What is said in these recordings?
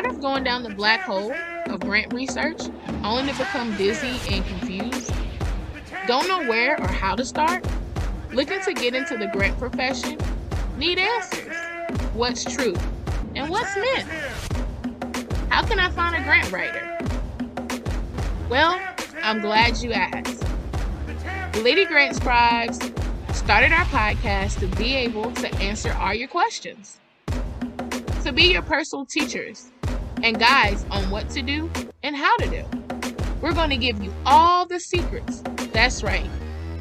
Tired of going down the black hole of grant research only to become dizzy and confused? Don't know where or how to start? Looking to get into the grant profession? Need answers. What's true? And what's myth? How can I find a grant writer? Well, I'm glad you asked. Lady Grant Scribes started our podcast to be able to answer all your questions, to be your personal teachers and guides on what to do and how to do. We're going to give you all the secrets. That's right,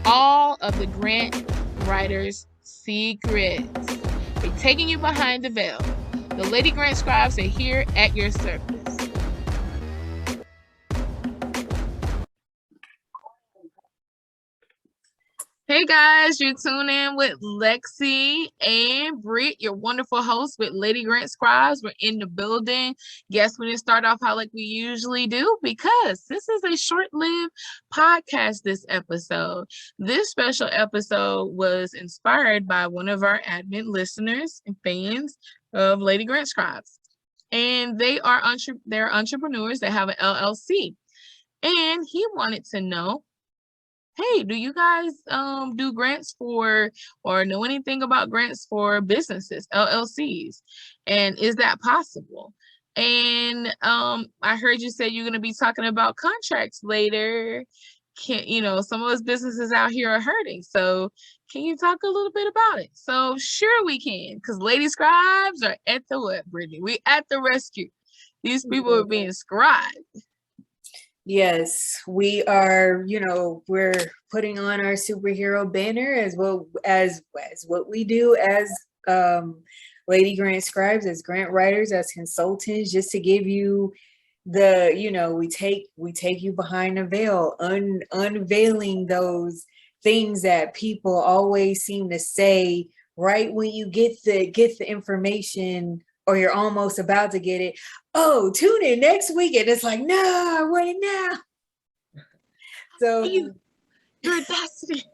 all of the grant writers' secrets. We're taking you behind the veil. The Lady Grant Scribes are here at your service. Hey guys, you tune in with Lexi and Britt, your wonderful host with Lady Grant Scribes. We're in the building. Guess we didn't start off how like we usually do because this is a short-lived podcast this episode. This special episode was inspired by one of our admin listeners and fans of Lady Grant Scribes. And they're entrepreneurs that have an LLC. And he wanted to know, hey, do you guys do grants for or know anything about grants for businesses, LLCs? And is that possible? And I heard you say you're going to be talking about contracts later. Some of us businesses out here are hurting. So can you talk a little bit about it? So sure we can, because Lady Scribes are at the what, Brittany? We at the rescue. These people are being scribed. Yes, we are, we're putting on our superhero banner as well as what we do as Lady Grant Scribes, as grant writers, as consultants, just to give you we take you behind the veil, unveiling those things that people always seem to say right when you get the information, or you're almost about to get it. Oh, tune in next week. And it's like, no, I want it now. So your audacity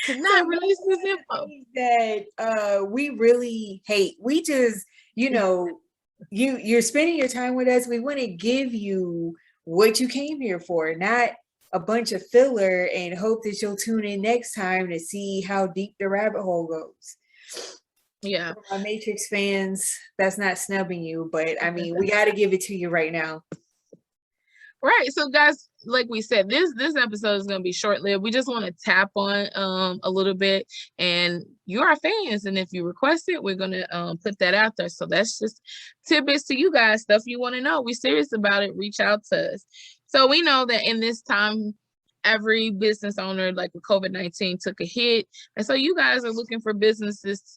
to not release this info. That we really hate. We just, you're spending your time with us. We want to give you what you came here for, not a bunch of filler, and hope that you'll tune in next time to see how deep the rabbit hole goes. Yeah. For my Matrix fans, that's not snubbing you, but I mean, we got to give it to you right now. Right. So guys, like we said, this episode is going to be short-lived. We just want to tap on a little bit, and you're our fans, and if you request it, we're going to put that out there. So that's just tidbits to you guys, stuff you want to know. We're serious about it. Reach out to us. So we know that in this time, every business owner, like with COVID-19, took a hit. And so you guys are looking for businesses,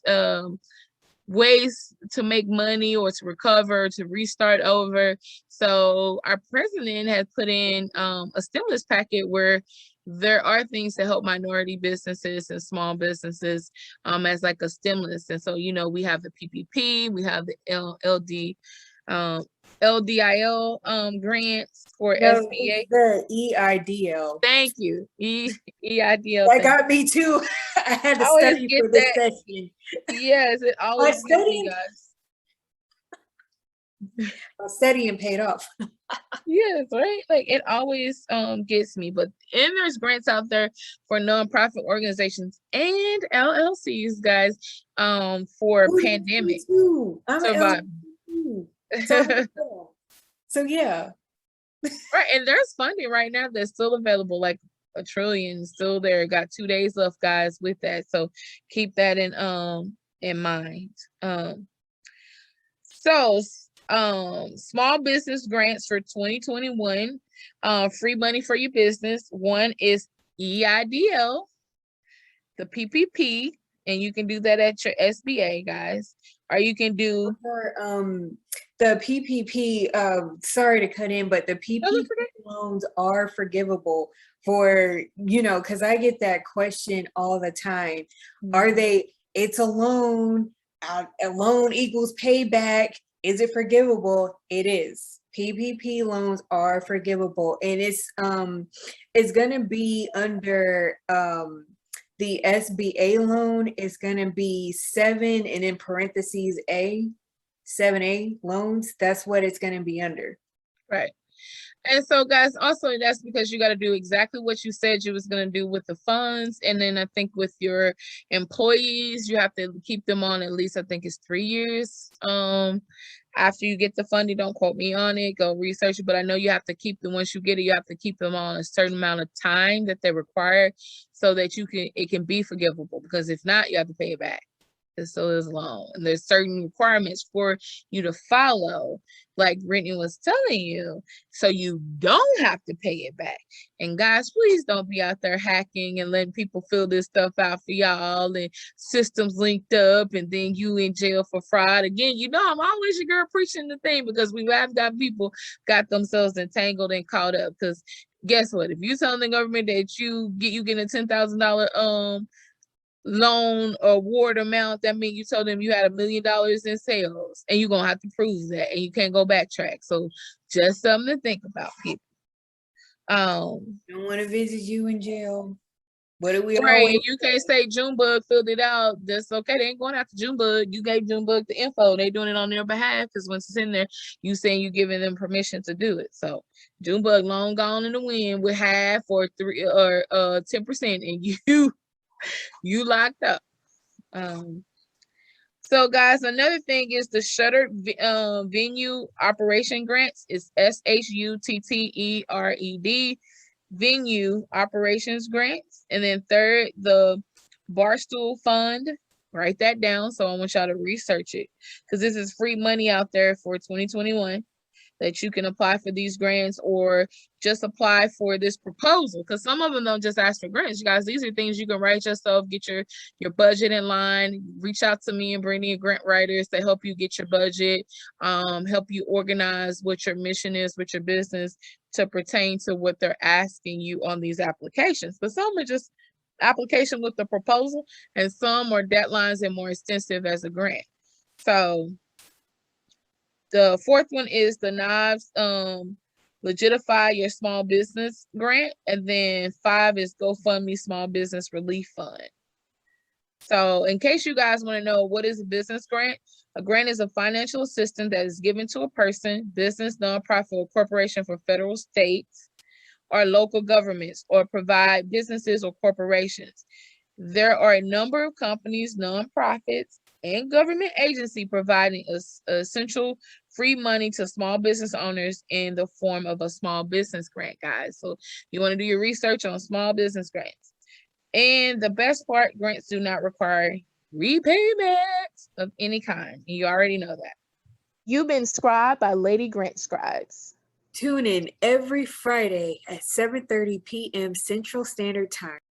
ways to make money or to recover, to restart over. So our president has put in a stimulus packet where there are things to help minority businesses and small businesses as like a stimulus. And so, we have the PPP, we have the LDIL grants for SBA. The EIDL. Thank you. EIDL. That got me too. I had to study for this session. Yes, it always gets me, guys. My studying paid off. Yes, right? Like it always gets me. But there's grants out there for nonprofit organizations and LLCs, guys, for pandemic survival. So yeah. Right, and there's funding right now that's still available, like $1 trillion still there. Got 2 days left, guys, with that. So keep that in mind. Small business grants for 2021, free money for your business. One is EIDL, the PPP, and you can do that at your SBA, guys. Or you can do the PPP. Sorry to cut in, but the PPP loans are forgivable for, because I get that question all the time. Mm-hmm. Are they? It's a loan. A loan equals payback. Is it forgivable? It is. PPP loans are forgivable, and it's going to be under the SBA loan is going to be 7 and in parentheses A. 7A loans, that's what it's going to be under. Right. And so guys, also that's because you got to do exactly what you said you was going to do with the funds. And then I think with your employees, you have to keep them on at least, I think it's 3 years. After you get the funding, don't quote me on it, go research it. But I know you have to keep them, once you get it, you have to keep them on a certain amount of time that they require so that it can be forgivable, because if not, you have to pay it back. So is long, and there's certain requirements for you to follow, like Brittany was telling you, so you don't have to pay it back. And guys, please don't be out there hacking and letting people fill this stuff out for y'all and systems linked up, and then you in jail for fraud again. You know, I'm always your girl preaching the thing, because we have got people got themselves entangled and caught up. Because guess what, if you tell the government that you getting a $10,000 loan award amount, that means you told them you had $1 million in sales, and you're gonna have to prove that, and you can't go backtrack. So just something to think about, people. Don't want to visit you in jail. What do we right, always you can't say Junebug filled it out. That's okay. They ain't going after Junebug. You gave Junebug the info. They doing it on their behalf, because once it's in there, you saying you giving them permission to do it. So Junebug long gone in the wind with half or 3 or 10%, and you locked up. So guys, another thing is the shuttered venue operation grants is SHUTTERED venue operations grants. And then third, the Barstool Fund. Write that down. So I want y'all to research it, because this is free money out there for 2021 that you can apply for these grants, or just apply for this proposal, because some of them don't just ask for grants. You guys, these are things you can write yourself, get your budget in line. Reach out to me and Brittany, grant writers, to help you get your budget, help you organize what your mission is with your business to pertain to what they're asking you on these applications. But some are just application with the proposal, and some are deadlines and more extensive as a grant. So the fourth one is the Knives Legitify Your Small Business Grant. And then 5 is GoFundMe Small Business Relief Fund. So in case you guys want to know, what is a business grant? A grant is a financial assistance that is given to a person, business, nonprofit, or corporation for federal, states, or local governments, or provide businesses or corporations. There are a number of companies, nonprofits, and government agency providing essential free money to small business owners in the form of a small business grant, guys. So you want to do your research on small business grants. And the best part, grants do not require repayment of any kind. And you already know that. You've been scribed by Lady Grant Scribes. Tune in every Friday at 7:30 p.m. Central Standard Time.